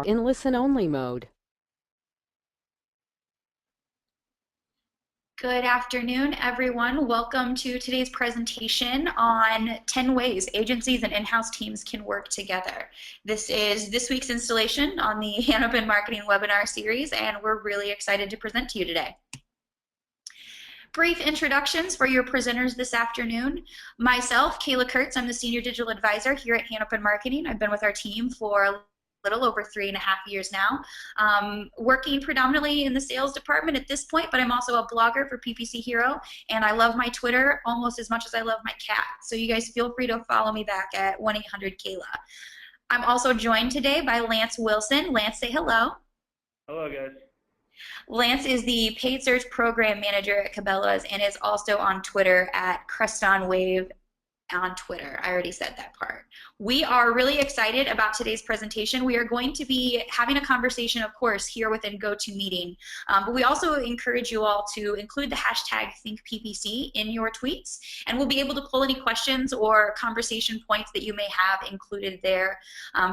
in listen-only mode. Good afternoon, everyone. Welcome to today's presentation on 10 ways agencies and in-house teams can work together. This is this week's installation on the Hanapin Marketing webinar series, and we're really excited to present to you today. Brief introductions for your presenters this afternoon. Myself, Kayla Kurtz, I'm the Senior Digital Advisor here at Hanapin Marketing. I've been with our team for a little over 3.5 years now, working predominantly in the sales department at this point, but I'm also a blogger for PPC Hero, and I love my Twitter almost as much as I love my cat. So you guys feel free to follow me back at 1-800-KAYLA. I'm also joined today by Lance Wilson. Lance, say hello. Hello, guys. Lance is the paid search program manager at Cabelas and is also on Twitter at CrestonWave on Twitter. I already said that part. We are really excited about today's presentation. We are going to be having a conversation, of course, here within GoToMeeting, but we also encourage you all to include the hashtag ThinkPPC in your tweets, and we'll be able to pull any questions or conversation points that you may have included there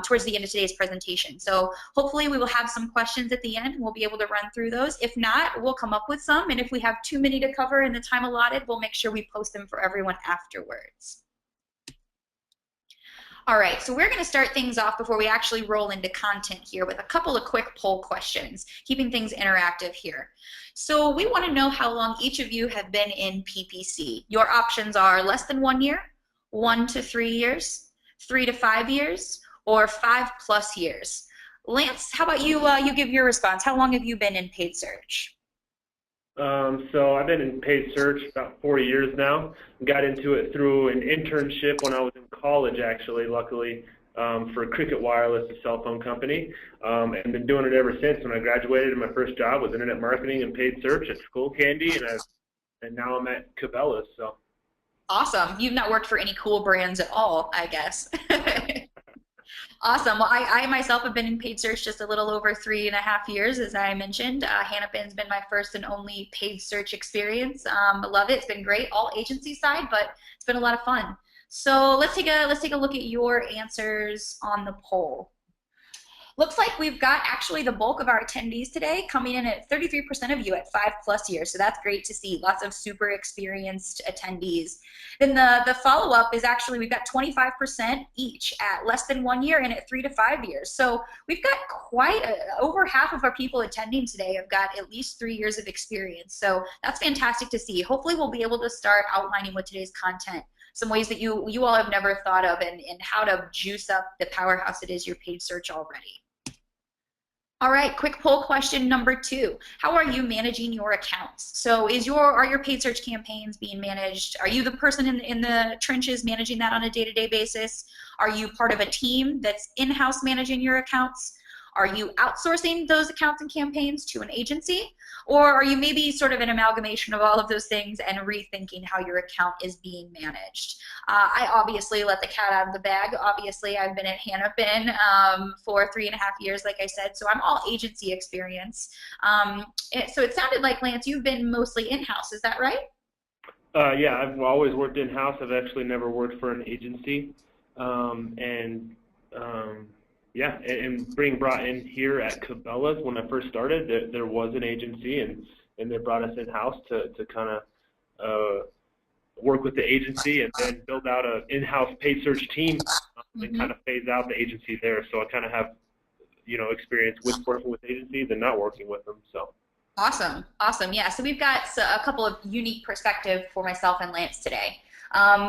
towards the end of today's presentation. So hopefully we will have some questions at the end, and we'll be able to run through those. If not, we'll come up with some, and if we have too many to cover in the time allotted, we'll make sure we post them for everyone afterwards. All right, so we're going to start things off before we actually roll into content here with a couple of quick poll questions, keeping things interactive here. So we want to know how long each of you have been in PPC. Your options are less than 1 year, 1 to 3 years, 3 to 5 years, or 5+ years. Lance, how about you? You give your response. How long have you been in paid search? So I've been in paid search about 4 years now. Got into it through an internship when I was in college, actually, luckily, for Cricket Wireless, a cell phone company, and been doing it ever since. When I graduated, and my first job was internet marketing and paid search at Skull Candy, and now I'm at Cabelas. So awesome. You've not worked for any cool brands at all, I guess. Awesome. Well, I myself have been in paid search just a little over 3.5 years, as I mentioned. Hanapin's been my first and only paid search experience. I love it. It's been great, all agency side, but it's been a lot of fun. So let's take a look at your answers on the poll. Looks like we've got actually the bulk of our attendees today coming in at 33% of you at 5+ years. So that's great to see. Lots of super experienced attendees. Then the follow-up is actually we've got 25% each at less than 1 year and at 3 to 5 years. So we've got over half of our people attending today have got at least 3 years of experience. So that's fantastic to see. Hopefully we'll be able to start outlining with today's content some ways that you all have never thought of and how to juice up the powerhouse that is your paid search already. All right, quick poll question number 2. How are you managing your accounts? So are your paid search campaigns being managed? Are you the person in the trenches managing that on a day-to-day basis? Are you part of a team that's in-house managing your accounts? Are you outsourcing those accounts and campaigns to an agency? Or are you maybe sort of an amalgamation of all of those things and rethinking how your account is being managed? I obviously let the cat out of the bag. Obviously, I've been at Hanapin for 3.5 years, like I said, so I'm all agency experience. So it sounded like, Lance, you've been mostly in-house. Is that right? yeah, I've always worked in-house. I've actually never worked for an agency. Yeah, and being brought in here at Cabelas when I first started, there was an agency, and they brought us in-house to kind of work with the agency and then build out an in-house paid search team and kind of phase out the agency there. So I kind of have, experience with working with agencies and not working with them. So. Awesome, awesome. Yeah, so we've got a couple of unique perspectives for myself and Lance today.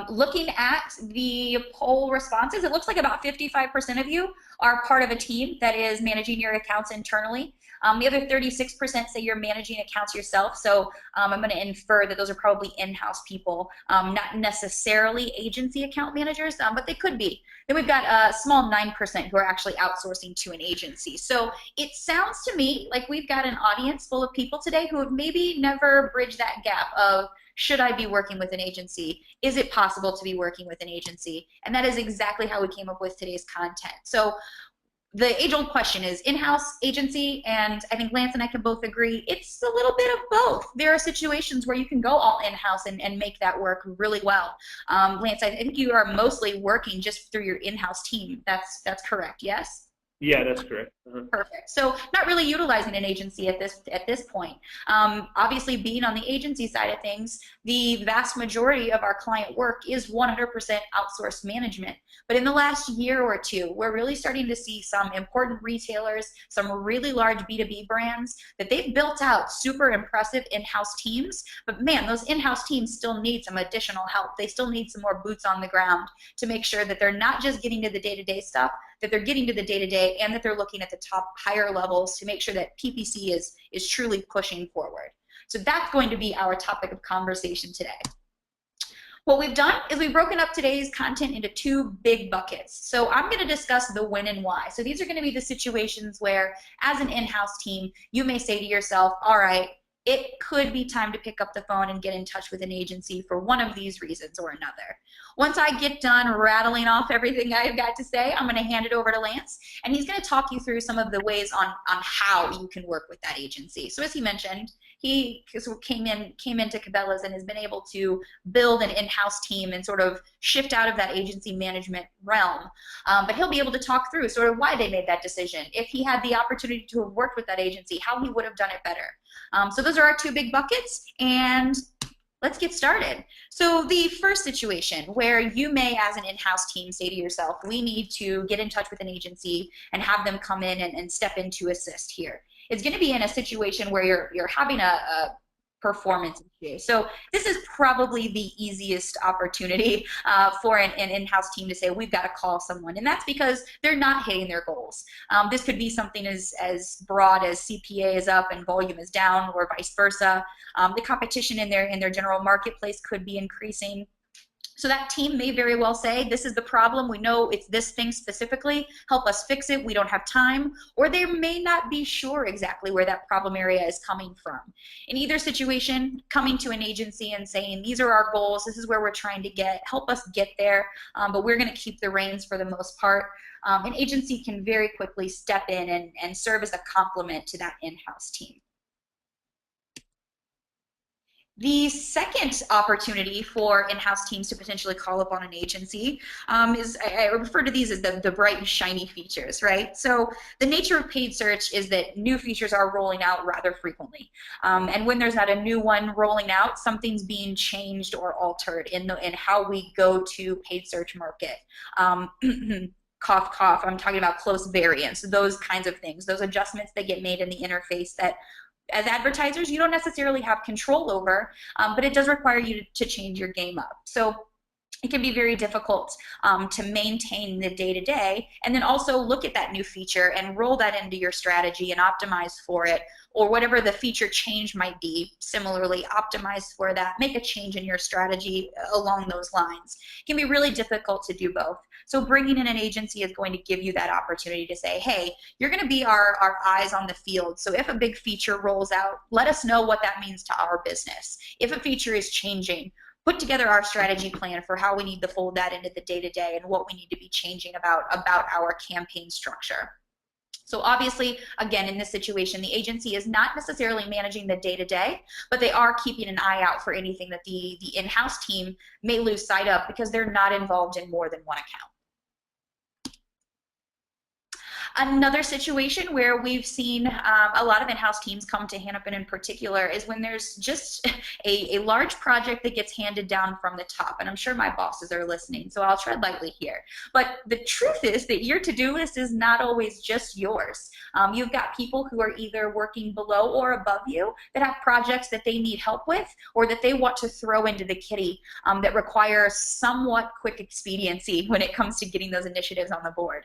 Looking at the poll responses, it looks like about 55% of you are part of a team that is managing your accounts internally. The other 36% say you're managing accounts yourself, so I'm going to infer that those are probably in-house people, not necessarily agency account managers, but they could be. Then we've got a small 9% who are actually outsourcing to an agency. So it sounds to me like we've got an audience full of people today who have maybe never bridged that gap of, should I be working with an agency? Is it possible to be working with an agency? And that is exactly how we came up with today's content. So the age-old question is in-house, agency, and I think Lance and I can both agree it's a little bit of both. There are situations where you can go all in-house and make that work really well. Lance, I think you are mostly working just through your in-house team. That's correct, yes? Yeah, that's correct. Perfect. So not really utilizing an agency at this point. Obviously, being on the agency side of things, the vast majority of our client work is 100% outsourced management. But in the last year or two, we're really starting to see some important retailers, some really large B2B brands that they've built out super impressive in-house teams. But man, those in-house teams still need some additional help. They still need some more boots on the ground to make sure that they're not just getting to the day-to-day stuff, that they're getting to the day-to-day, and that they're looking at the top higher levels to make sure that PPC is truly pushing forward. So that's going to be our topic of conversation today. What we've done is we've broken up today's content into two big buckets. So I'm going to discuss the when and why. So these are going to be the situations where, as an in-house team, you may say to yourself, all right, it could be time to pick up the phone and get in touch with an agency for one of these reasons or another. Once I get done rattling off everything I've got to say, I'm going to hand it over to Lance, and he's going to talk you through some of the ways on how you can work with that agency. So as he mentioned, he came into Cabelas and has been able to build an in-house team and sort of shift out of that agency management realm. But he'll be able to talk through sort of why they made that decision. If he had the opportunity to have worked with that agency, how he would have done it better. So those are our two big buckets, and let's get started. So the first situation where you may, as an in-house team, say to yourself, we need to get in touch with an agency and have them come in and step in to assist here. It's going to be in a situation where you're having a performance issue. So this is probably the easiest opportunity for an in-house team to say, we've got to call someone. And that's because they're not hitting their goals. This could be something as broad as CPA is up and volume is down, or vice versa. The competition in their general marketplace could be increasing. So that team may very well say, this is the problem, we know it's this thing specifically, help us fix it, we don't have time. Or they may not be sure exactly where that problem area is coming from. In either situation, coming to an agency and saying, these are our goals, this is where we're trying to get, help us get there, but we're going to keep the reins for the most part. An agency can very quickly step in and serve as a complement to that in-house team. The second opportunity for in-house teams to potentially call upon an agency is, I refer to these as the bright and shiny features, right? So the nature of paid search is that new features are rolling out rather frequently. And when there's not a new one rolling out, something's being changed or altered in how we go to paid search market. Cough, cough, I'm talking about close variants, those kinds of things, those adjustments that get made in the interface that as advertisers, you don't necessarily have control over, but it does require you to change your game up. So it can be very difficult to maintain the day-to-day, and then also look at that new feature and roll that into your strategy and optimize for it, or whatever the feature change might be. Similarly, optimize for that, make a change in your strategy along those lines. It can be really difficult to do both. So bringing in an agency is going to give you that opportunity to say, hey, you're going to be our eyes on the field. So if a big feature rolls out, let us know what that means to our business. If a feature is changing, put together our strategy plan for how we need to fold that into the day-to-day and what we need to be changing about our campaign structure. So obviously, again, in this situation, the agency is not necessarily managing the day-to-day, but they are keeping an eye out for anything that the in-house team may lose sight of because they're not involved in more than one account. Another situation where we've seen a lot of in-house teams come to Hanapin in particular is when there's just a large project that gets handed down from the top. And I'm sure my bosses are listening, so I'll tread lightly here. But the truth is that your to-do list is not always just yours. You've got people who are either working below or above you that have projects that they need help with or that they want to throw into the kitty that require somewhat quick expediency when it comes to getting those initiatives on the board.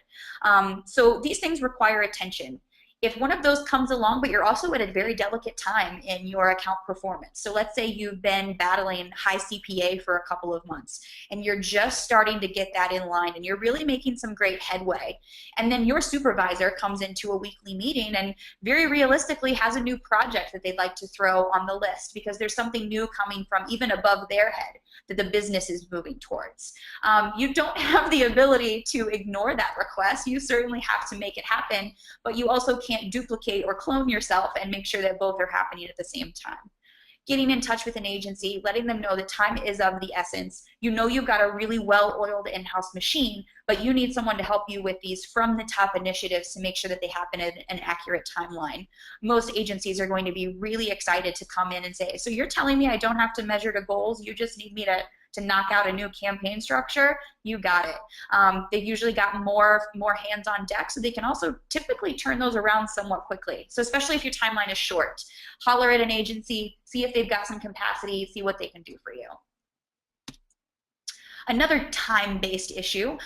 So these things require attention. If one of those comes along, but you're also at a very delicate time in your account performance. So let's say you've been battling high CPA for a couple of months and you're just starting to get that in line and you're really making some great headway. And then your supervisor comes into a weekly meeting and very realistically has a new project that they'd like to throw on the list because there's something new coming from even above their head that the business is moving towards. You don't have the ability to ignore that request. You certainly have to make it happen, but you also can't duplicate or clone yourself and make sure that both are happening at the same time. getting in touch with an agency, letting them know that time is of the essence. You know you've got a really well-oiled in-house machine, but you need someone to help you with these from the top initiatives to make sure that they happen in an accurate timeline. Most agencies are going to be really excited to come in and say, so you're telling me I don't have to measure to goals, you just need me to knock out a new campaign structure? You got it. They've usually got more hands on deck, so they can also typically turn those around somewhat quickly. So especially if your timeline is short, holler at an agency, see if they've got some capacity, see what they can do for you. Another time-based issue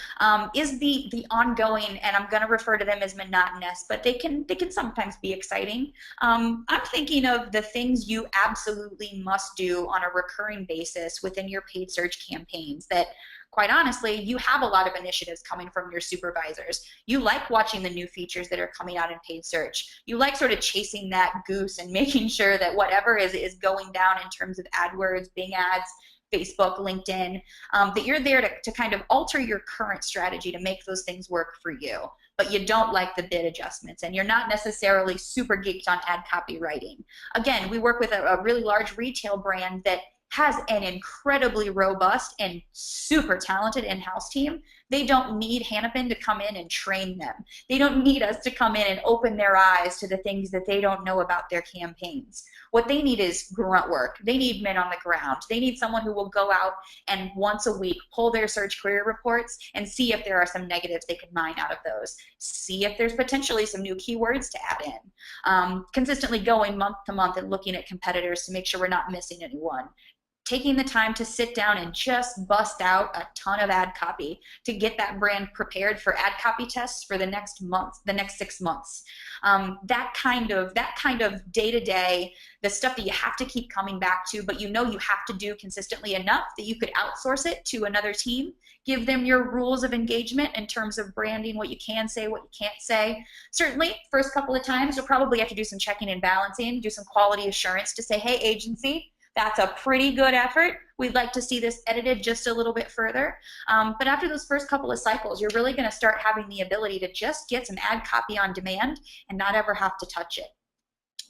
is the ongoing, and I'm going to refer to them as monotonous, but they can sometimes be exciting. I'm thinking of the things you absolutely must do on a recurring basis within your paid search campaigns that, quite honestly, you have a lot of initiatives coming from your supervisors. You like watching the new features that are coming out in paid search. You like sort of chasing that goose and making sure that whatever is going down in terms of AdWords, Bing ads, Facebook, LinkedIn, that you're there to kind of alter your current strategy to make those things work for you. But you don't like the bid adjustments, and you're not necessarily super geeked on ad copywriting. Again, we work with a really large retail brand that has an incredibly robust and super talented in-house team. They don't need Hanapin to come in and train them. They don't need us to come in and open their eyes to the things that they don't know about their campaigns. What they need is grunt work. They need men on the ground. They need someone who will go out and once a week pull their search query reports and see if there are some negatives they can mine out of those. See if there's potentially some new keywords to add in. Consistently going month to month and looking at competitors to make sure we're not missing anyone. Taking the time to sit down and just bust out a ton of ad copy to get that brand prepared for ad copy tests for the next month, the next 6 months. That kind of day-to-day, the stuff that you have to keep coming back to, but you know you have to do consistently enough that you could outsource it to another team. Give them your rules of engagement in terms of branding, what you can say, what you can't say. Certainly, first couple of times, you'll probably have to do some checking and balancing, do some quality assurance to say, hey, agency, that's a pretty good effort. We'd like to see this edited just a little bit further. But after those first couple of cycles, you're really going to start having the ability to just get some ad copy on demand and not ever have to touch it.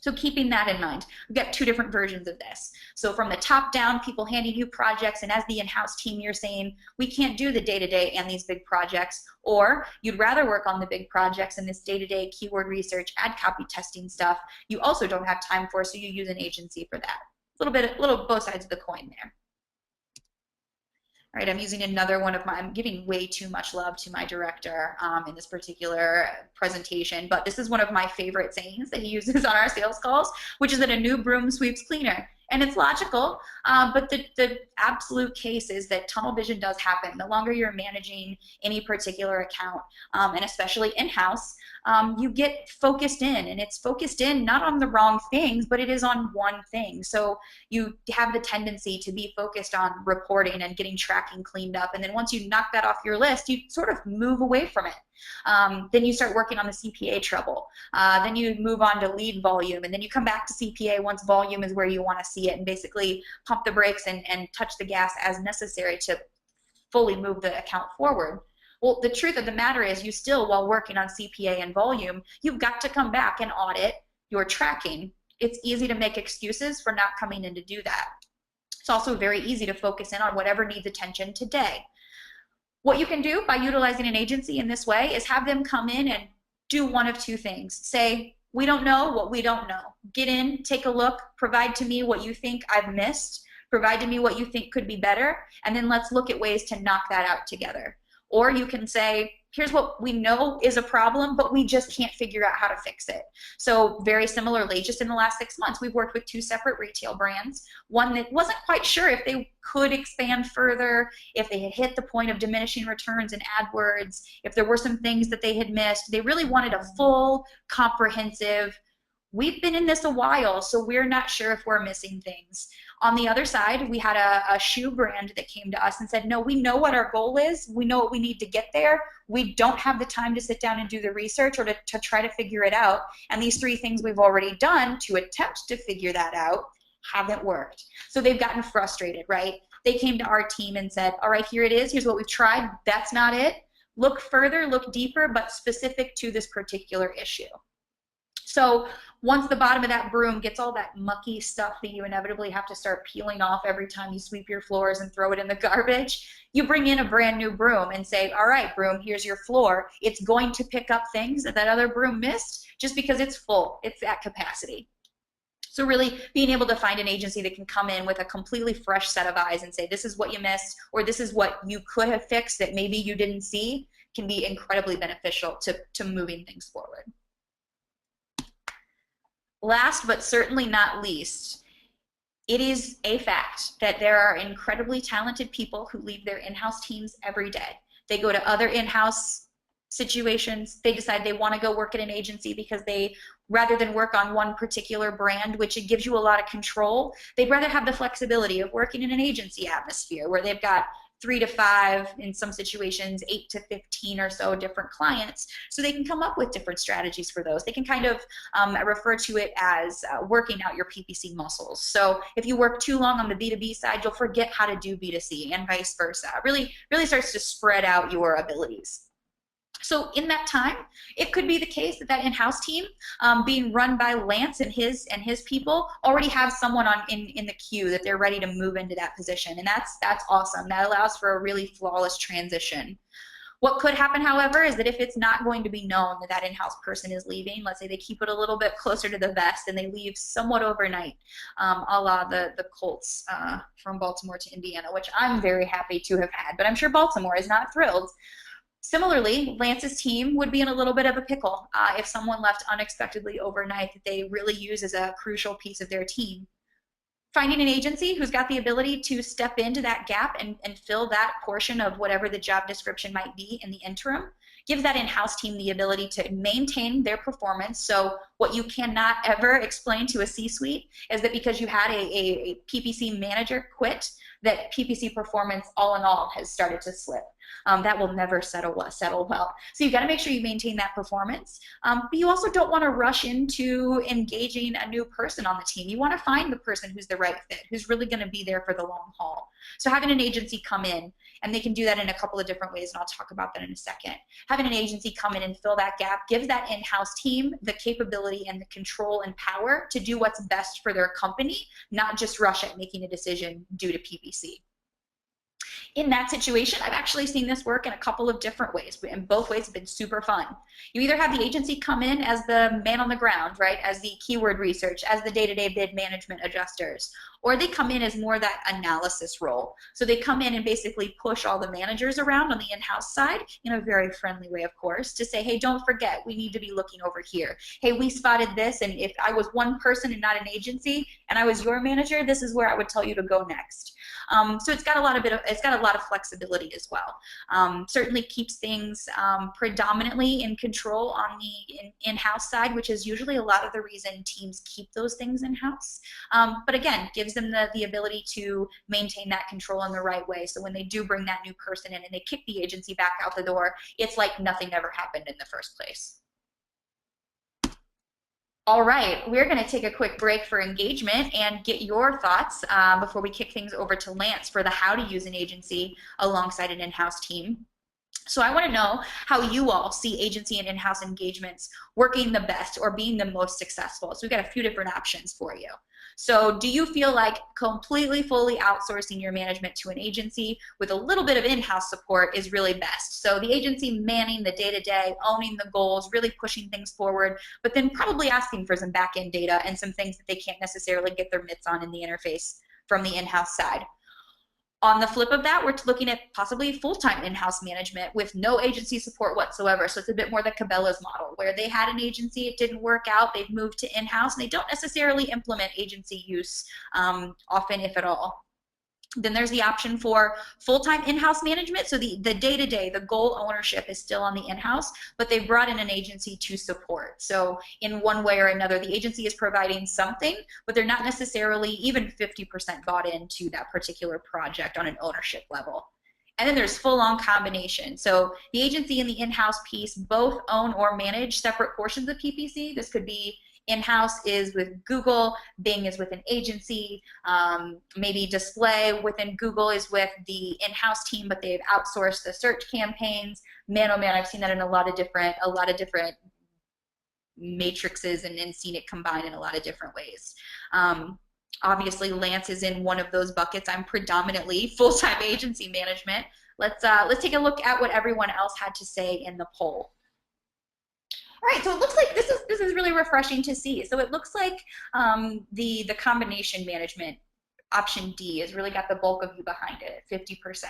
So keeping that in mind, we've got two different versions of this. So from the top down, people handing you projects, and as the in-house team, you're saying, we can't do the day-to-day and these big projects, or you'd rather work on the big projects and this day-to-day keyword research, ad copy testing stuff you also don't have time for, so you use an agency for that. Little both sides of the coin there. All right, I'm using another one of my, I'm giving way too much love to my director in this particular presentation, but this is one of my favorite sayings that he uses on our sales calls, which is that a new broom sweeps cleaner. And it's logical, but the absolute case is that tunnel vision does happen. The longer you're managing any particular account, and especially in-house, you get focused in, and it's focused in not on the wrong things, but it is on one thing. So you have the tendency to be focused on reporting and getting tracking cleaned up, and then once you knock that off your list, you sort of move away from it. Then you start working on the CPA trouble. Then you move on to lead volume, and then you come back to CPA once volume is where you want to see it, and basically pump the brakes and touch the gas as necessary to fully move the account forward. Well, the truth of the matter is you still, while working on CPA and volume, you've got to come back and audit your tracking. It's easy to make excuses for not coming in to do that. It's also very easy to focus in on whatever needs attention today. What you can do by utilizing an agency in this way is have them come in and do one of two things. Say, we don't know what we don't know. Get in, take a look, provide to me what you think I've missed, provide to me what you think could be better, and then let's look at ways to knock that out together. Or you can say, here's what we know is a problem, but we just can't figure out how to fix it. So very similarly, just in the last 6 months, we've worked with two separate retail brands. One that wasn't quite sure if they could expand further, if they had hit the point of diminishing returns in AdWords, if there were some things that they had missed. They really wanted a full, comprehensive, we've been in this a while, so we're not sure if we're missing things. On the other side, we had a shoe brand that came to us and said, no, we know what our goal is. We know what we need to get there. We don't have the time to sit down and do the research or to try to figure it out. And these three things we've already done to attempt to figure that out haven't worked. So they've gotten frustrated, right? They came to our team and said, all right, here it is. Here's what we've tried. That's not it. Look further, look deeper, but specific to this particular issue. So once the bottom of that broom gets all that mucky stuff that you inevitably have to start peeling off every time you sweep your floors and throw it in the garbage, you bring in a brand new broom and say, all right, broom, here's your floor. It's going to pick up things that that other broom missed just because it's full. It's at capacity. So really being able to find an agency that can come in with a completely fresh set of eyes and say, this is what you missed, or this is what you could have fixed that maybe you didn't see, can be incredibly beneficial to moving things forward. Last but certainly not least, it is a fact that there are incredibly talented people who leave their in-house teams every day. They go to other in-house situations. They decide they want to go work at an agency because they, rather than work on one particular brand, which it gives you a lot of control, they'd rather have the flexibility of working in an agency atmosphere where they've got 3 to 5, in some situations 8 to 15 or so different clients, so they can come up with different strategies for those. They can kind of refer to it as working out your PPC muscles. So if you work too long on the B2B side, you'll forget how to do B2C, and vice versa. Really starts to spread out your abilities. So in that time, it could be the case that that in-house team being run by Lance and his people already have someone in the queue that they're ready to move into that position, and that's awesome. That allows for a really flawless transition. What could happen, however, is that if it's not going to be known that that in-house person is leaving, let's say they keep it a little bit closer to the vest and they leave somewhat overnight, a la the Colts from Baltimore to Indiana, which I'm very happy to have had, but I'm sure Baltimore is not thrilled. Similarly, Lance's team would be in a little bit of a pickle if someone left unexpectedly overnight that they really use as a crucial piece of their team. Finding an agency who's got the ability to step into that gap and fill that portion of whatever the job description might be in the interim gives that in-house team the ability to maintain their performance. So what you cannot ever explain to a C-suite is that because you had a PPC manager quit, that PPC performance all in all has started to slip. That will never settle well. So you've got to make sure you maintain that performance, but you also don't want to rush into engaging a new person on the team. You want to find the person who's the right fit, who's really going to be there for the long haul. So having an agency come in, and they can do that in a couple of different ways, and I'll talk about that in a second. Having an agency come in and fill that gap gives that in-house team the capability and the control and power to do what's best for their company, not just rush at making a decision due to PPC. In that situation, I've actually seen this work in a couple of different ways, and both ways have been super fun. You either have the agency come in as the man on the ground, right, as the keyword research, as the day-to-day bid management adjusters, or they come in as more that analysis role. So they come in and basically push all the managers around on the in-house side, in a very friendly way, of course, to say, hey, don't forget, we need to be looking over here. Hey, we spotted this, and if I was one person and not an agency, and I was your manager, this is where I would tell you to go next. So it's got a lot of flexibility as well. Certainly keeps things predominantly in control on the in-house side, which is usually a lot of the reason teams keep those things in-house. But again, gives them the ability to maintain that control in the right way. So when they do bring that new person in and they kick the agency back out the door, it's like nothing ever happened in the first place. All right, we're going to take a quick break for engagement and get your thoughts before we kick things over to Lance for the how to use an agency alongside an in-house team. So I want to know how you all see agency and in-house engagements working the best or being the most successful. So we've got a few different options for you. So do you feel like completely, fully outsourcing your management to an agency with a little bit of in-house support is really best? So the agency manning the day-to-day, owning the goals, really pushing things forward, but then probably asking for some back-end data and some things that they can't necessarily get their mitts on in the interface from the in-house side. On the flip of that, we're looking at possibly full-time in-house management with no agency support whatsoever. So it's a bit more the Cabelas model, where they had an agency, it didn't work out, they've moved to in-house, and they don't necessarily implement agency use often, if at all. Then there's the option for full-time in-house management. So the day-to-day, the goal ownership is still on the in-house, but they've brought in an agency to support. So in one way or another, the agency is providing something, but they're not necessarily even 50% bought into that particular project on an ownership level. And then there's full-on combination. So the agency and the in-house piece both own or manage separate portions of PPC. This could be in-house is with Google, Bing is with an agency, maybe display within Google is with the in-house team, but they've outsourced the search campaigns. Man, oh man, I've seen that in a lot of different matrices and seen it combined in a lot of different ways. Obviously, Lance is in one of those buckets. I'm predominantly full-time agency management. Let's take a look at what everyone else had to say in the poll. All right, so it looks like this is really refreshing to see. So it looks like the combination management, option D, has really got the bulk of you behind it at 50%.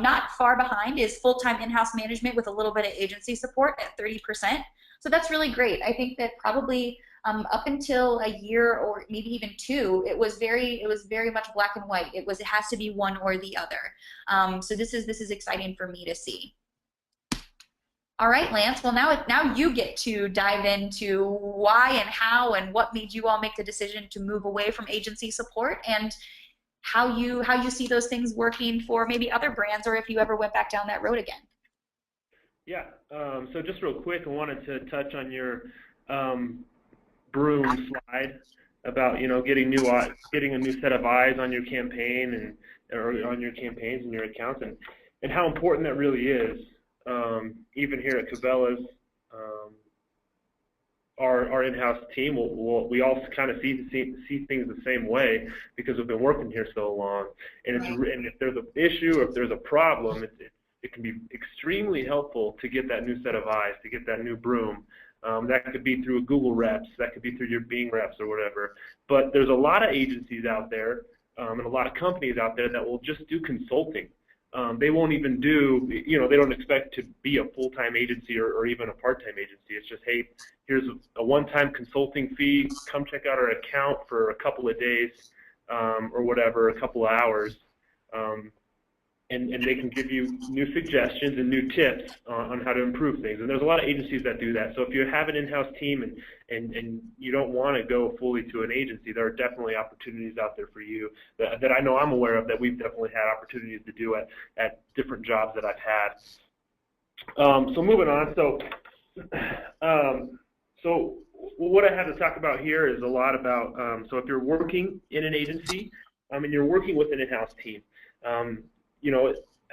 Not far behind is full-time in-house management with a little bit of agency support at 30%. So that's really great. I think that probably up until a year or maybe even two, it was very much black and white. It has to be one or the other. So this is exciting for me to see. All right, Lance. Well, now you get to dive into why and how and what made you all make the decision to move away from agency support, and how you see those things working for maybe other brands, or if you ever went back down that road again. Yeah. So just real quick, I wanted to touch on your broom slide about getting a new set of eyes on your campaign or on your campaigns and your accounts, and how important that really is. Even here at Cabelas, our in-house team, we all kind of see things the same way because we've been working here so long. And if there's an issue or if there's a problem, it can be extremely helpful to get that new set of eyes, to get that new broom. That could be through Google reps, that could be through your Bing reps or whatever. But there's a lot of agencies out there and a lot of companies out there that will just do consulting. They won't even do, they don't expect to be a full-time agency or even a part-time agency. It's just, hey, here's a one-time consulting fee. Come check out our account for a couple of days or whatever, a couple of hours. And they can give you new suggestions and new tips on how to improve things. And there's a lot of agencies that do that. So if you have an in-house team and you don't want to go fully to an agency, there are definitely opportunities out there for you that I know I'm aware of, that we've definitely had opportunities to do at different jobs that I've had. So moving on. So what I have to talk about here is a lot about, so if you're working in an agency and you're working with an in-house team,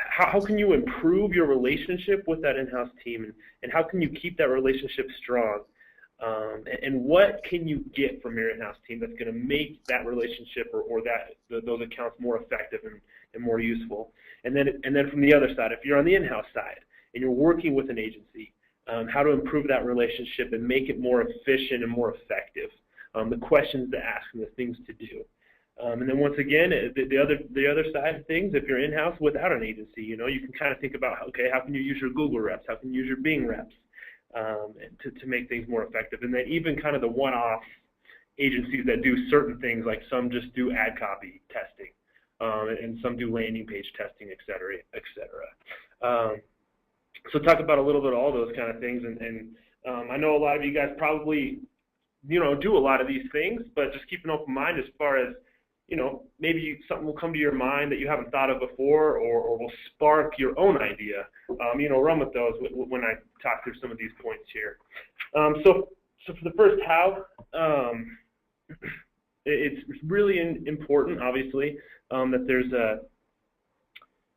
how can you improve your relationship with that in-house team, and how can you keep that relationship strong? And what can you get from your in-house team that's going to make that relationship or those accounts more effective and more useful? And then from the other side, if you're on the in-house side and you're working with an agency, how to improve that relationship and make it more efficient and more effective, the questions to ask and the things to do. And then once again, the other side of things, if you're in-house without an agency, you can kind of think about, okay, how can you use your Google reps? How can you use your Bing reps to make things more effective? And then even kind of the one-off agencies that do certain things, like some just do ad copy testing, and some do landing page testing, et cetera, et cetera. So talk about a little bit of all those kind of things. And I know a lot of you guys probably, do a lot of these things, but just keep an open mind as far as, maybe something will come to your mind that you haven't thought of before, or will spark your own idea. Run with those when I talk through some of these points here. So for the first how, it's really important, obviously, that there's a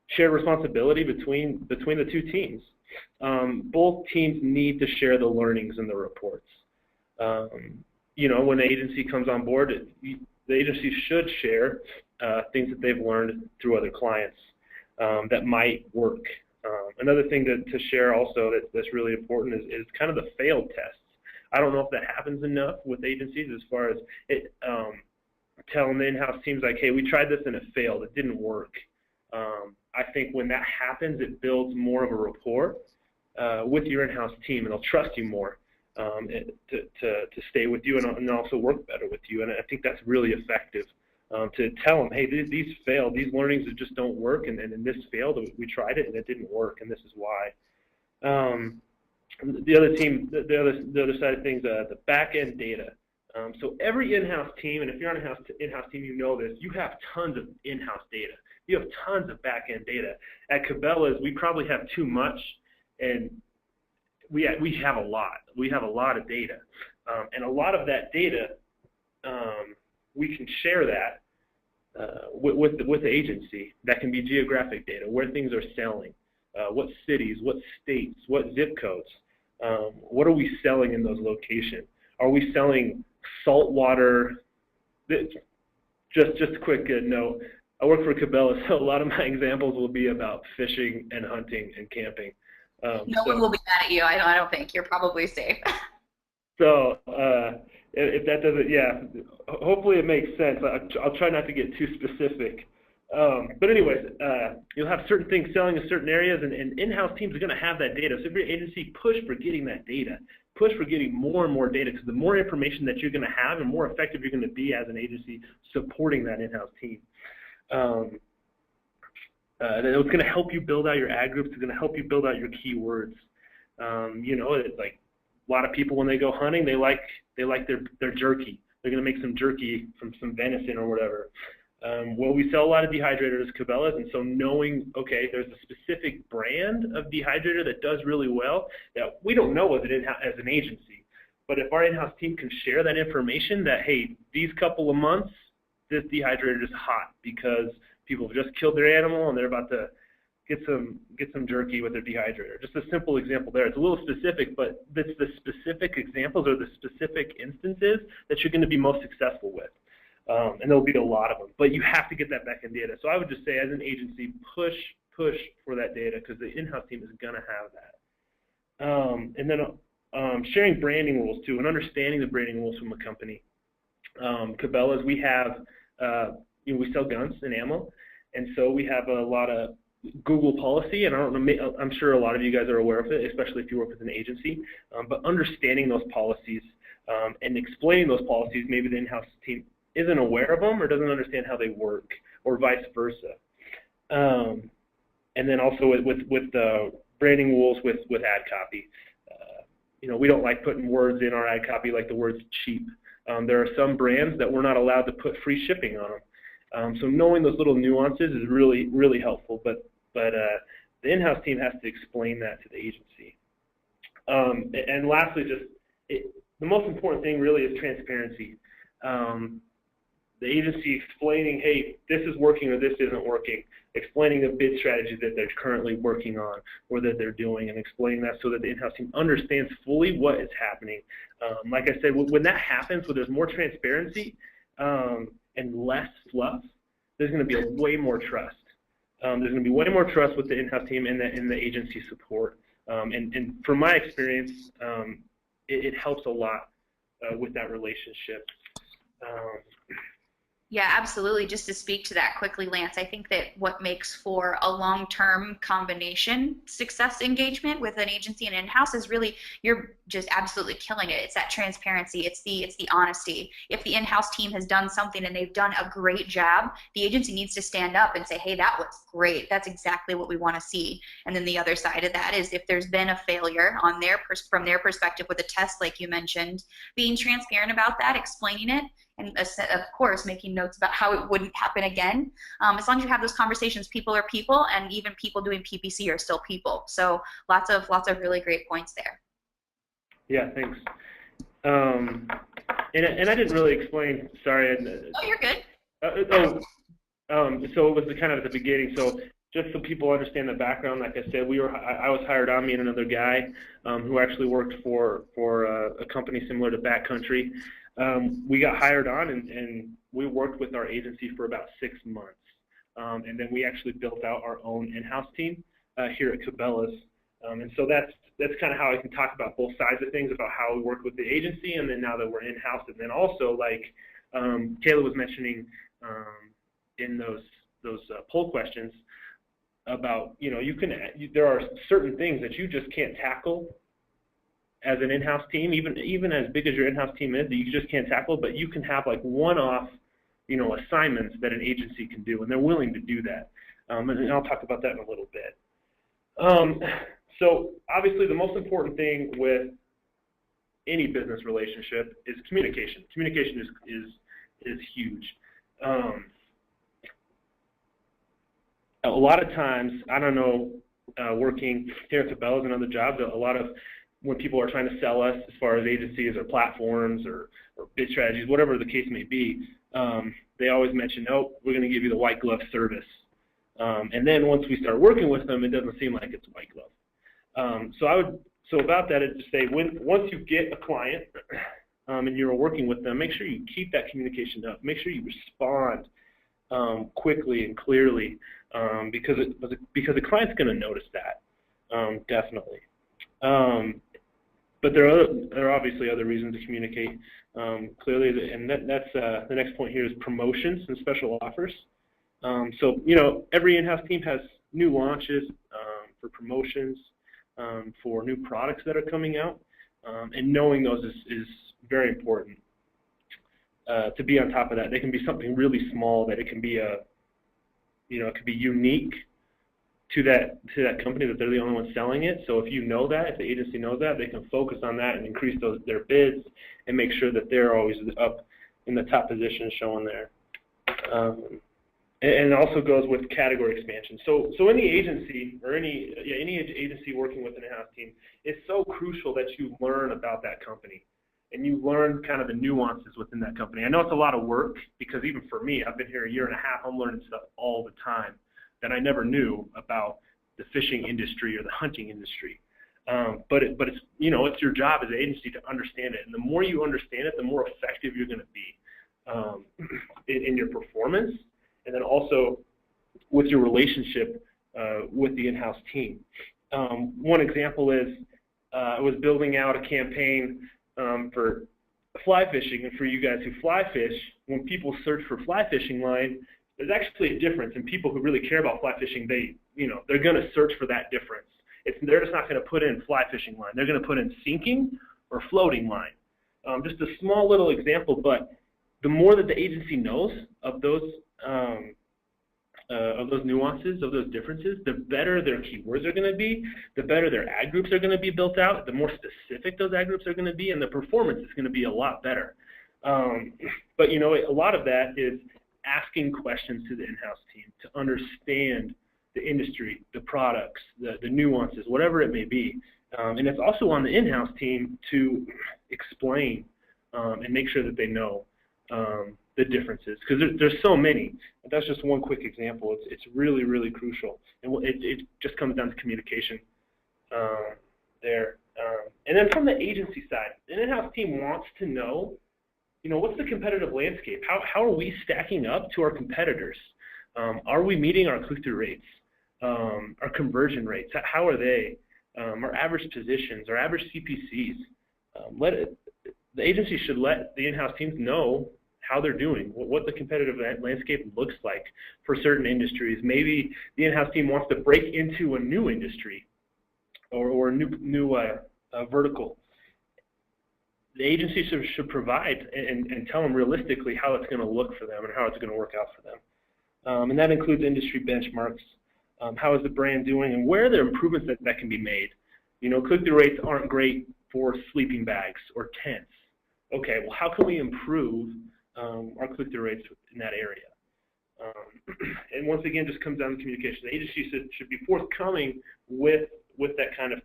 shared responsibility between the two teams. Both teams need to share the learnings and the reports. When the agency comes on board, the agency should share things that they've learned through other clients that might work. Another thing to share also that's really important is kind of the failed tests. I don't know if that happens enough with agencies as far as telling the in-house teams like, hey, we tried this and it failed, it didn't work. I think when that happens, it builds more of a rapport with your in-house team, and they'll trust you more. To stay with you and also work better with you, and I think that's really effective to tell them, hey, these failed, these learnings that just don't work, and this failed, we tried it and it didn't work, and this is why. The other side of things, the back end data. So every in-house team, and if you're on an in-house team, you know this, you have tons of in-house data. You have tons of back end data. At Cabelas, we probably have too much, and we have a lot. We have a lot of data, and a lot of that data, we can share that with the agency. That can be geographic data, where things are selling, what cities, what states, what zip codes. What are we selling in those locations? Are we selling saltwater? Just a quick note. I work for Cabelas, so a lot of my examples will be about fishing and hunting and camping. No one will be mad at you. I don't think. You're probably safe. So if that doesn't, yeah, hopefully it makes sense. I'll try not to get too specific. But anyways, you'll have certain things selling in certain areas, and in-house teams are going to have that data. So if your agency, push for getting that data. Push for getting more and more data, because the more information that you're going to have and more effective you're going to be as an agency supporting that in-house team. It's going to help you build out your ad groups. It's going to help you build out your keywords. You know, it's like a lot of people when they go hunting, they like their jerky. They're going to make some jerky from some venison or whatever. Well, we sell a lot of dehydrators as Cabelas, and so knowing, okay, there's a specific brand of dehydrator that does really well that we don't know as an agency. But if our in-house team can share that information that, hey, these couple of months, this dehydrator is hot because people have just killed their animal and they're about to get some jerky with their dehydrator. Just a simple example there. It's a little specific, but it's the specific examples or the specific instances that you're going to be most successful with. And there'll be a lot of them, but you have to get that back in data. So I would just say, as an agency, push for that data, because the in-house team is going to have that. And then sharing branding rules too, and understanding the branding rules from a company. Cabelas, we have, we sell guns and ammo, and so we have a lot of Google policy, and I don't know, I'm sure a lot of you guys are aware of it, especially if you work with an agency. But understanding those policies and explaining those policies, maybe the in-house team isn't aware of them or doesn't understand how they work, or vice versa. And then also with the branding rules with ad copy. You know, we don't like putting words in our ad copy like the words cheap. There are some brands that we're not allowed to put free shipping on them. So knowing those little nuances is really, really helpful. But the in-house team has to explain that to the agency. And lastly, the most important thing really is transparency. The agency explaining, hey, this is working or this isn't working, explaining the bid strategies that they're currently working on or that they're doing, and explaining that so that the in-house team understands fully what is happening. Like I said, when that happens, where there's more transparency and less fluff, there's going to be way more trust. There's going to be way more trust with the in-house team and the agency support. And from my experience, it helps a lot with that relationship. Yeah, absolutely. Just to speak to that quickly, Lance, I think that what makes for a long-term combination success engagement with an agency and in-house is really, you're just absolutely killing it. It's that transparency. It's the honesty. If the in-house team has done something and they've done a great job, the agency needs to stand up and say, hey, that was great. That's exactly what we want to see. And then the other side of that is, if there's been a failure on from their perspective with a test, like you mentioned, being transparent about that, explaining it, and of course making notes about how it wouldn't happen again. As long as you have those conversations, people are people, and even people doing PPC are still people. So lots of really great points there. Yeah, thanks. And I didn't really explain. Sorry. Oh, you're good. So it was kind of at the beginning. So just so people understand the background, like I said, I was hired on, me and another guy who actually worked for a company similar to Backcountry. We got hired on, and we worked with our agency for about 6 months. And then we actually built out our own in-house team here at Cabelas. And so that's kind of how I can talk about both sides of things, about how we work with the agency, and then now that we're in-house. And then also, like Taylor was mentioning in those poll questions about, you know, there are certain things that you just can't tackle as an in-house team, even as big as your in-house team is, that you just can't tackle, but you can have like one-off, you know, assignments that an agency can do, and they're willing to do that. And I'll talk about that in a little bit. So obviously the most important thing with any business relationship is communication. Communication is huge. A lot of times, I don't know, working here at Cabelas and other jobs, a lot of when people are trying to sell us as far as agencies or platforms or bid strategies, whatever the case may be, they always mention, oh, we're going to give you the white glove service. And then once we start working with them, it doesn't seem like it's white glove. So So about that is to say, once you get a client and you're working with them, make sure you keep that communication up. Make sure you respond quickly and clearly, because the client's going to notice that, definitely. But there are obviously other reasons to communicate clearly, and that's the next point here is promotions and special offers. So every in-house team has new launches for promotions, for new products that are coming out, and knowing those is very important. To be on top of that, they can be something really small that it can be it could be unique to that company, that they're the only one selling it. So if if the agency knows that, they can focus on that and increase their bids and make sure that they're always up in the top position showing there. And it also goes with category expansion. So any agency or any agency working with an in-house team, it's so crucial that you learn about that company and you learn kind of the nuances within that company. I know it's a lot of work, because even for me, I've been here a year and a half, I'm learning stuff all the time that I never knew about the fishing industry or the hunting industry. But it's it's your job as an agency to understand it, and the more you understand it, the more effective you're going to be in your performance, and then also with your relationship with the in-house team. One example is I was building out a campaign for fly fishing, and for you guys who fly fish, when people search for fly fishing line, there's actually a difference, and people who really care about fly fishing, they're going to search for that difference. They're just not going to put in fly fishing line. They're going to put in sinking or floating line. Just a small little example, but the more that the agency knows of those nuances, of those differences, the better their keywords are going to be, the better their ad groups are going to be built out, the more specific those ad groups are going to be, and the performance is going to be a lot better. But a lot of that is asking questions to the in-house team to understand the industry, the products, the nuances, whatever it may be. And it's also on the in-house team to explain and make sure that they know the differences, because there's so many. That's just one quick example. It's really, really crucial, and it just comes down to communication there. And then from the agency side, an in-house team wants to know, what's the competitive landscape? How are we stacking up to our competitors? Are we meeting our click-through rates, our conversion rates? How are they? Our average positions, our average CPCs. The agency should let the in-house teams know how they're doing, what the competitive landscape looks like for certain industries. Maybe the in-house team wants to break into a new industry or a new vertical. The agency should provide and tell them realistically how it's going to look for them and how it's going to work out for them. And that includes industry benchmarks. How is the brand doing, and where are there improvements that can be made? Click-through rates aren't great for sleeping bags or tents. Okay, well, how can we improve our click-through rates in that area? And once again, just comes down to communication. The agency should be forthcoming with that kind of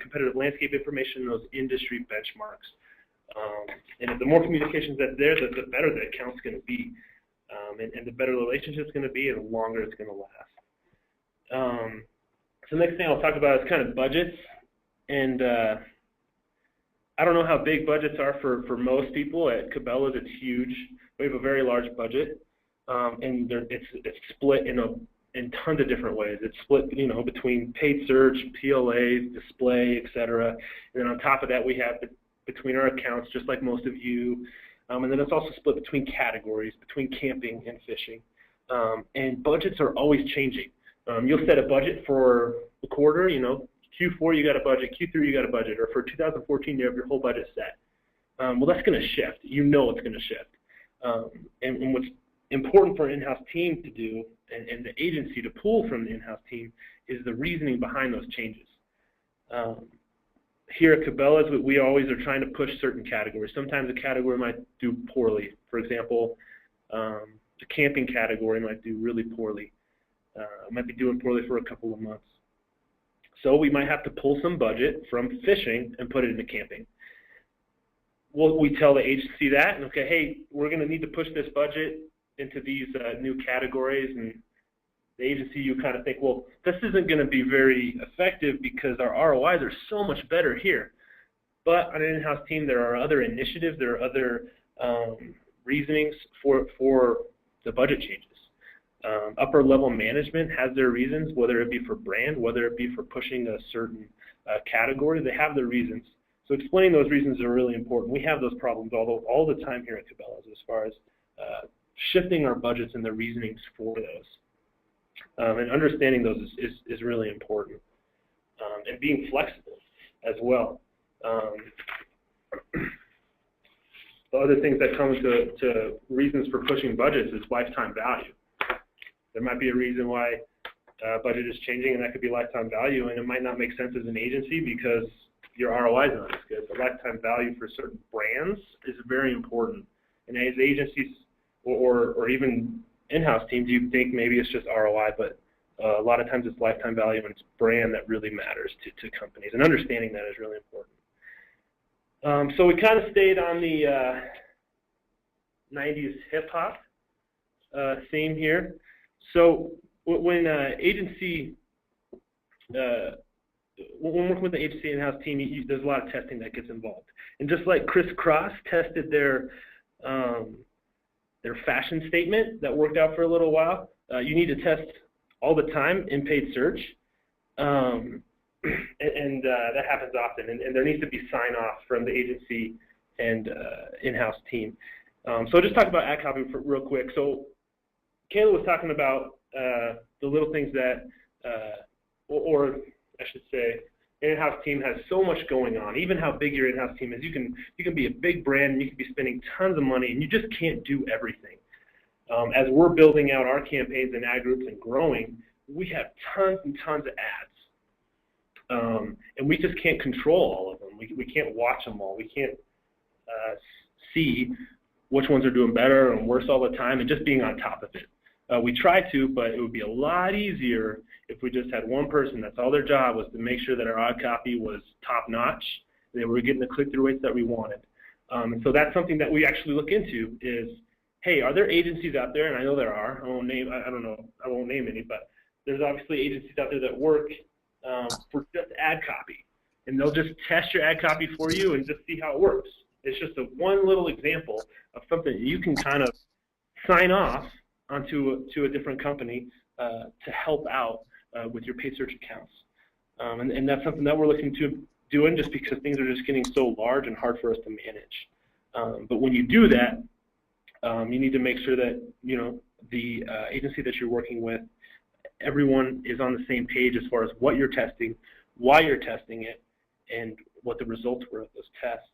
competitive landscape information, those industry benchmarks. And if the more communications that's there, the better the account's going to be, and the better the relationship's going to be, and the longer it's going to last. So the next thing I'll talk about is kind of budgets, and I don't know how big budgets are for most people. At Cabelas, it's huge. We have a very large budget, and it's split in tons of different ways. It's split, between paid search, PLAs, display, etc. And then on top of that, we have between our accounts, just like most of you. And then it's also split between categories, between camping and fishing. And budgets are always changing. You'll set a budget for the quarter, Q4 you got a budget, Q3 you got a budget, or for 2014 you have your whole budget set. Well, that's going to shift. It's going to shift. And what's important for an in-house team to do, and the agency to pull from the in-house team, is the reasoning behind those changes. Here at Cabelas, we always are trying to push certain categories. Sometimes a category might do poorly. For example, the camping category might do really poorly. Might be doing poorly for a couple of months. So we might have to pull some budget from fishing and put it into camping. We tell the agency that, and okay, hey, we're going to need to push this budget into these new categories, and the agency, you kind of think, well, this isn't going to be very effective because our ROIs are so much better here. But on an in-house team, there are other initiatives, there are other reasonings for the budget changes. Upper level management has their reasons, whether it be for brand, whether it be for pushing a certain category. They have their reasons. So explaining those reasons are really important. We have those problems all the time here at Cabelas as far as shifting our budgets and the reasonings for those. And understanding those is really important. And being flexible as well. The other things that come to reasons for pushing budgets is lifetime value. There might be a reason why budget is changing, and that could be lifetime value, and it might not make sense as an agency because your ROI is not as good. But lifetime value for certain brands is very important. And as agencies or even in-house teams, you think maybe it's just ROI, but a lot of times it's lifetime value and it's brand that really matters to companies, and understanding that is really important. So we kind of stayed on the 90s hip-hop theme here. So when when working with the agency in-house team, there's a lot of testing that gets involved. And just like Chris Cross tested their fashion statement that worked out for a little while, you need to test all the time in paid search. And that happens often, and there needs to be sign-off from the agency and in-house team. So I'll just talk about ad copy real quick. So Kayla was talking about the little things that, or I should say, an in-house team has so much going on. Even how big your in-house team is, you can be a big brand and you can be spending tons of money, and you just can't do everything. As we're building out our campaigns and ad groups and growing, we have tons and tons of ads. And we just can't control all of them. We can't watch them all. We can't see which ones are doing better and worse all the time, and just being on top of it. We try to, but it would be a lot easier if we just had one person that's all their job was to make sure that our ad copy was top-notch, and that we were getting the click-through rates that we wanted. And so that's something that we actually look into is, hey, are there agencies out there, and I know there are, I won't name any, but there's obviously agencies out there that work for just ad copy, and they'll just test your ad copy for you and just see how it works. It's just one little example of something you can kind of sign off onto a different company to help out with your paid search accounts. And that's something that we're looking to doing just because things are just getting so large and hard for us to manage. But when you do that, you need to make sure that the agency that you're working with, everyone is on the same page as far as what you're testing, why you're testing it, and what the results were of those tests.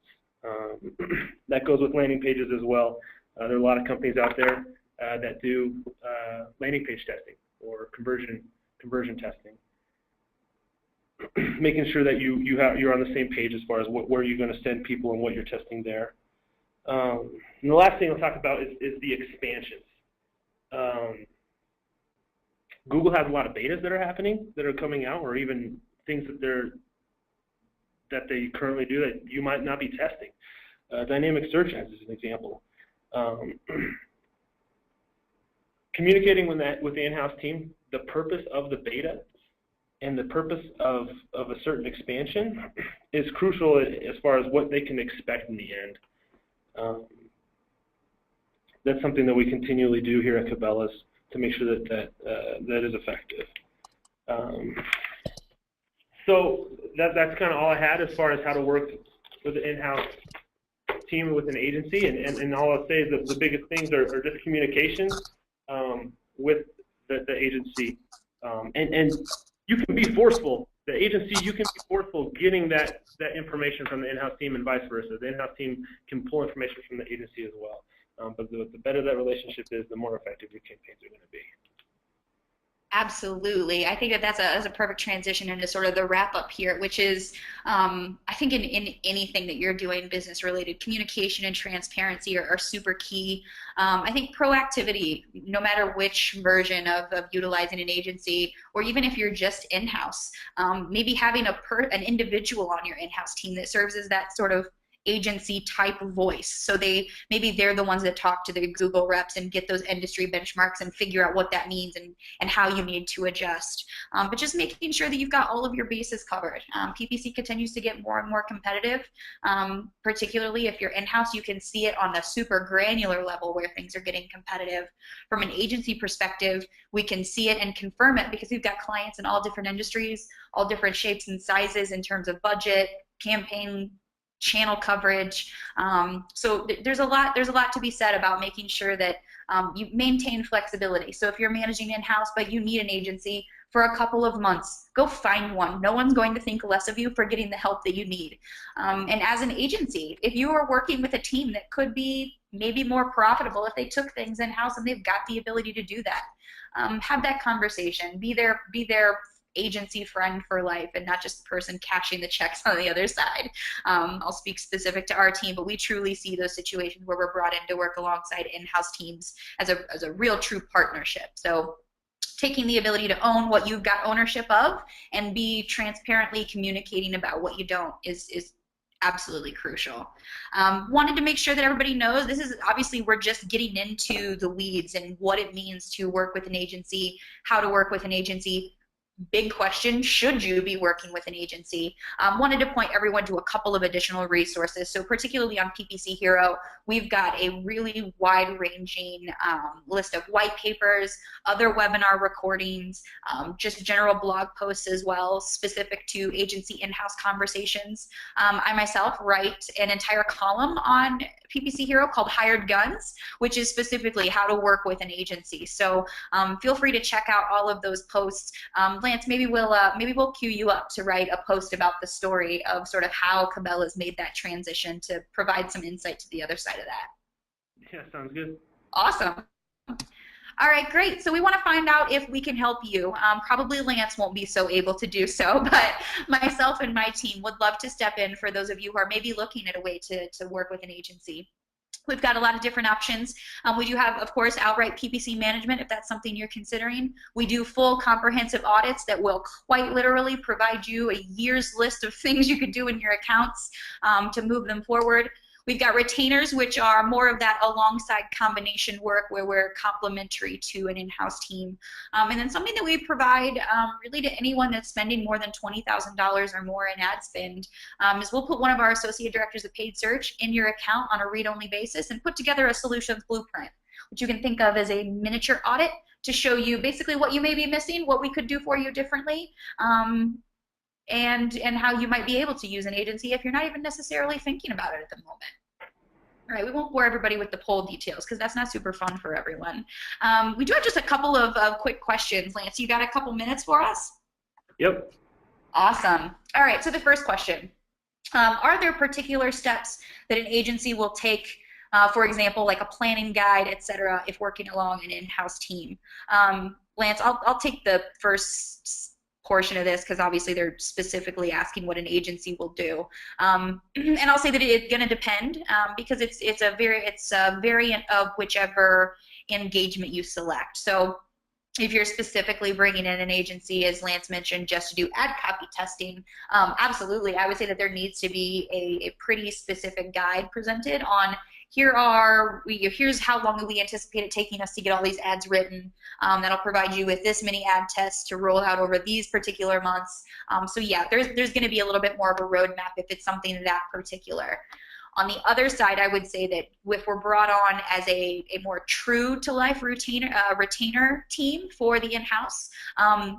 That goes with landing pages as well. There are a lot of companies out there that do landing page testing or conversion testing. Making sure that you're on the same page as far as where you're going to send people and what you're testing there. And the last thing I'll talk about is the expansions. Google has a lot of betas that are happening, that are coming out, or even things that they currently do that you might not be testing. Dynamic search ads is an example. Communicating with the in-house team, the purpose of the beta and the purpose of a certain expansion is crucial as far as what they can expect in the end. That's something that we continually do here at Cabelas to make sure that is effective. So that's kind of all I had as far as how to work with an in-house team with an agency, and all I'll say is that the biggest things are just communication with the agency, and you can be forceful. The agency, you can be forceful getting that information from the in-house team and vice versa. The in-house team can pull information from the agency as well. But the better that relationship is, the more effective your campaigns are going to be. Absolutely. I think that's a perfect transition into sort of the wrap up here, which is I think in anything that you're doing business related, communication and transparency are super key. I think proactivity, no matter which version of utilizing an agency, or even if you're just in-house, maybe having an individual on your in-house team that serves as that sort of agency type voice. So maybe they're the ones that talk to the Google reps and get those industry benchmarks and figure out what that means and how you need to adjust. But just making sure that you've got all of your bases covered. PPC continues to get more and more competitive, particularly if you're in-house. You can see it on the super granular level where things are getting competitive. From an agency perspective, we can see it and confirm it because we've got clients in all different industries, all different shapes and sizes in terms of budget, campaign, channel coverage. So there's a lot to be said about making sure that you maintain flexibility. So if you're managing in-house but you need an agency for a couple of months, go find one. No one's going to think less of you for getting the help that you need. And as an agency, if you are working with a team that could be maybe more profitable if they took things in-house and they've got the ability to do that, have that conversation. Be their agency friend for life and not just the person cashing the checks on the other side. I'll speak specific to our team, but we truly see those situations where we're brought in to work alongside in-house teams as a real true partnership. So taking the ability to own what you've got ownership of and be transparently communicating about what you don't is absolutely crucial. Wanted to make sure that everybody knows this is obviously we're just getting into the weeds and what it means to work with an agency, how to work with an agency. Big question, should you be working with an agency? Wanted to point everyone to a couple of additional resources. So particularly on PPC Hero, we've got a really wide-ranging list of white papers, other webinar recordings, just general blog posts as well, specific to agency in-house conversations. I myself write an entire column on PPC Hero called Hired Guns, which is specifically how to work with an agency. So feel free to check out all of those posts. Lance, maybe we'll queue you up to write a post about the story of sort of how Cabelas made that transition to provide some insight to the other side of that. Yeah, sounds good. Awesome. All right, great. So we want to find out if we can help you. Probably Lance won't be so able to do so, but myself and my team would love to step in for those of you who are maybe looking at a way to work with an agency. We've got a lot of different options. We do have, of course, outright PPC management, if that's something you're considering. We do full comprehensive audits that will quite literally provide you a year's list of things you could do in your accounts to move them forward. We've got retainers, which are more of that alongside combination work where we're complementary to an in-house team. And then something that we provide really to anyone that's spending more than $20,000 or more in ad spend is we'll put one of our associate directors of paid search in your account on a read-only basis and put together a solutions blueprint, which you can think of as a miniature audit to show you basically what you may be missing, what we could do for you differently, and how you might be able to use an agency if you're not even necessarily thinking about it at the moment. All right, we won't bore everybody with the poll details because that's not super fun for everyone. We do have just a couple of quick questions. Lance, you got a couple minutes for us? Yep. Awesome. All right, so the first question. Are there particular steps that an agency will take, for example, like a planning guide, et cetera, if working along an in-house team? Lance, I'll take the first portion of this because obviously they're specifically asking what an agency will do, and I'll say that it's going to depend because it's a variant of whichever engagement you select. So if you're specifically bringing in an agency, as Lance mentioned, just to do ad copy testing, absolutely, I would say that there needs to be a pretty specific guide presented on here's how long we anticipate it taking us to get all these ads written. That'll provide you with this many ad tests to roll out over these particular months. So yeah, there's going to be a little bit more of a roadmap if it's something that particular. On the other side, I would say that if we're brought on as a more true-to-life retainer team for the in-house,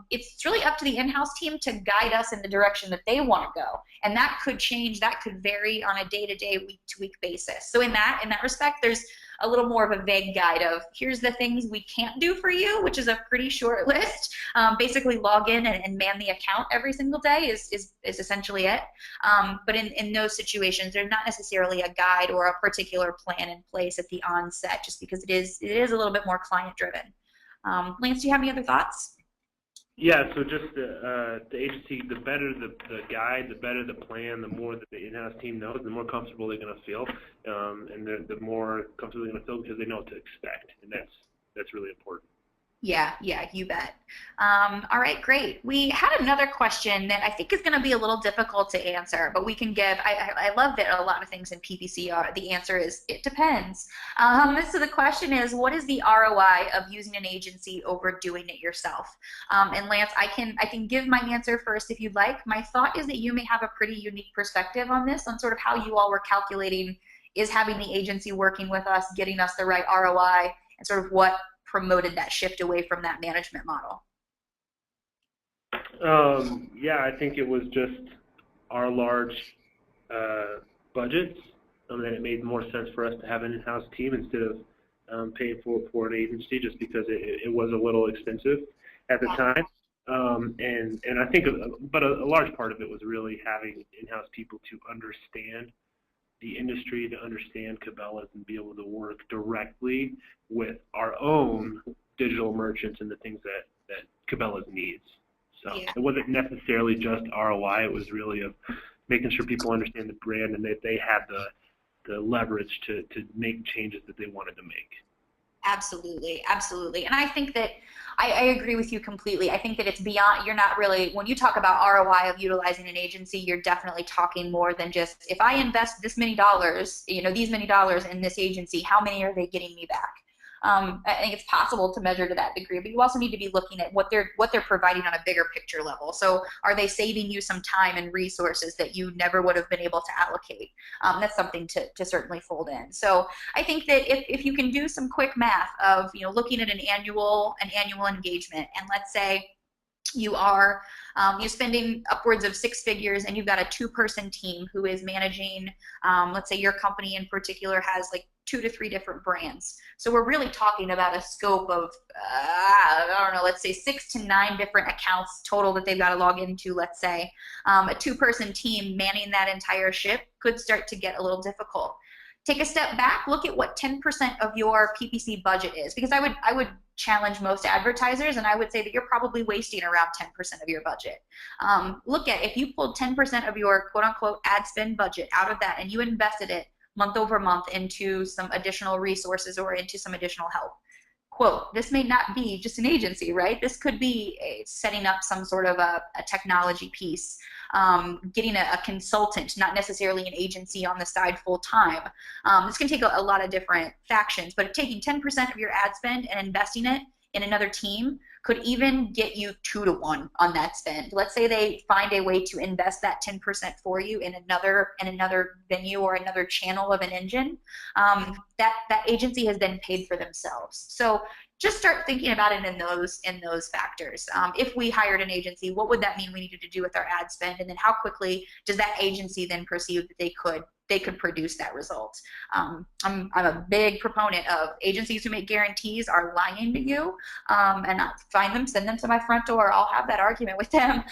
it's really up to the in-house team to guide us in the direction that they want to go. And that could change, that could vary on a day-to-day, week-to-week basis. So in that respect, there's a little more of a vague guide of here's the things we can't do for you, which is a pretty short list. Basically log in and man the account every single day is essentially it. But in those situations, there's not necessarily a guide or a particular plan in place at the onset, just because it is a little bit more client driven. Lance, do you have any other thoughts? Yeah, so just the agency, the better the guide, the better the plan, the more that the in-house team knows, the more comfortable they're going to feel, and the more comfortable they're going to feel because they know what to expect, and that's really important. Yeah, yeah, you bet. All right, great. We had another question that I think is going to be a little difficult to answer, but we can give. I love that a lot of things in PPC are the answer is it depends. So the question is, what is the ROI of using an agency over doing it yourself? And Lance, I can give my answer first if you'd like. My thought is that you may have a pretty unique perspective on this, on sort of how you all were calculating is having the agency working with us, getting us the right ROI, and sort of what promoted that shift away from that management model? Yeah, I think it was just our large budgets, that it made more sense for us to have an in-house team instead of paying for an agency, just because it was a little expensive at the time. And I think, but a large part of it was really having in-house people to understand the industry, to understand Cabelas, and be able to work directly with our own digital merchants and the things that Cabelas needs. So Yeah. it wasn't necessarily just ROI. It was really of making sure people understand the brand and that they had the leverage to make changes that they wanted to make. Absolutely, absolutely. And I think that I agree with you completely. I think that it's beyond, you're not really, when you talk about ROI of utilizing an agency, you're definitely talking more than just, if I invest this many dollars, these many dollars in this agency, how many are they getting me back? I think it's possible to measure to that degree, but you also need to be looking at what they're providing on a bigger picture level. So are they saving you some time and resources that you never would have been able to allocate? That's something to certainly fold in. So I think that if you can do some quick math of looking at an annual engagement, and let's say you're spending upwards of six figures and you've got a two-person team who is managing, let's say your company in particular has like 2 to 3 different brands. So we're really talking about a scope of, I don't know, let's say 6 to 9 different accounts total that they've got to log into, let's say. A two-person team manning that entire ship could start to get a little difficult. Take a step back, look at what 10% of your PPC budget is, because I would challenge most advertisers, and I would say that you're probably wasting around 10% of your budget. Look at, if you pulled 10% of your quote unquote ad spend budget out of that and you invested it month over month into some additional resources or into some additional help. Quote, this may not be just an agency, right? This could be setting up some sort of a technology piece, getting a consultant, not necessarily an agency on the side full time. This can take a lot of different factions, but taking 10% of your ad spend and investing it in another team could even get you 2 to 1 on that spend. Let's say they find a way to invest that 10% for you in another venue or another channel of an engine. That agency has then paid for themselves. So just start thinking about it in those factors. If we hired an agency, what would that mean we needed to do with our ad spend, and then how quickly does that agency then perceive that they could produce that result? I'm a big proponent of agencies who make guarantees are lying to you, and not find them, send them to my front door. I'll have that argument with them.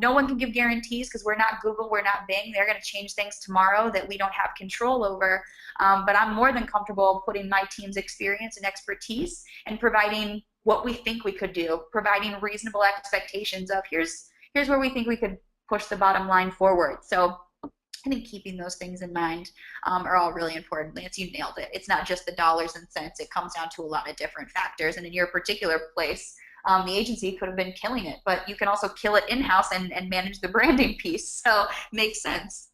No one can give guarantees because we're not Google, we're not Bing. They're going to change things tomorrow that we don't have control over. But I'm more than comfortable putting my team's experience and expertise and providing what we think we could do, providing reasonable expectations of here's where we think we could push the bottom line forward. So I think keeping those things in mind are all really important. Lance, you nailed it. It's not just the dollars and cents. It comes down to a lot of different factors. And in your particular place, the agency could have been killing it, but you can also kill it in-house and manage the branding piece. So makes sense.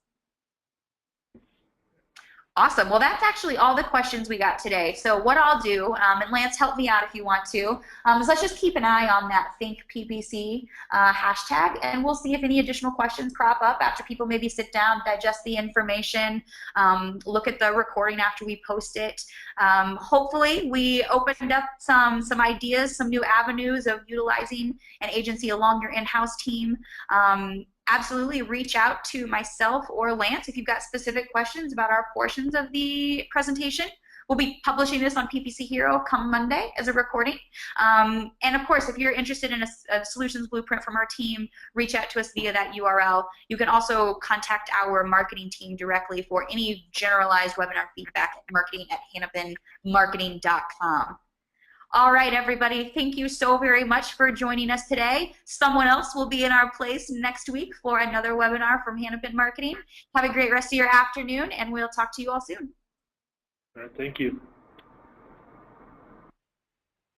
Awesome. Well, that's actually all the questions we got today. So what I'll do, and Lance, help me out if you want to, is let's just keep an eye on that Think PPC hashtag, and we'll see if any additional questions crop up after people maybe sit down, digest the information, look at the recording after we post it. Hopefully, we opened up some ideas, some new avenues of utilizing an agency along your in-house team. Absolutely reach out to myself or Lance if you've got specific questions about our portions of the presentation. We'll be publishing this on PPC Hero come Monday as a recording. And of course, if you're interested in a solutions blueprint from our team, reach out to us via that URL. You can also contact our marketing team directly for any generalized webinar feedback at marketing@hanapinmarketing.com. All right, everybody, thank you so very much for joining us today. Someone else will be in our place next week for another webinar from Hanapin Marketing. Have a great rest of your afternoon, and we'll talk to you all soon. All right, thank you.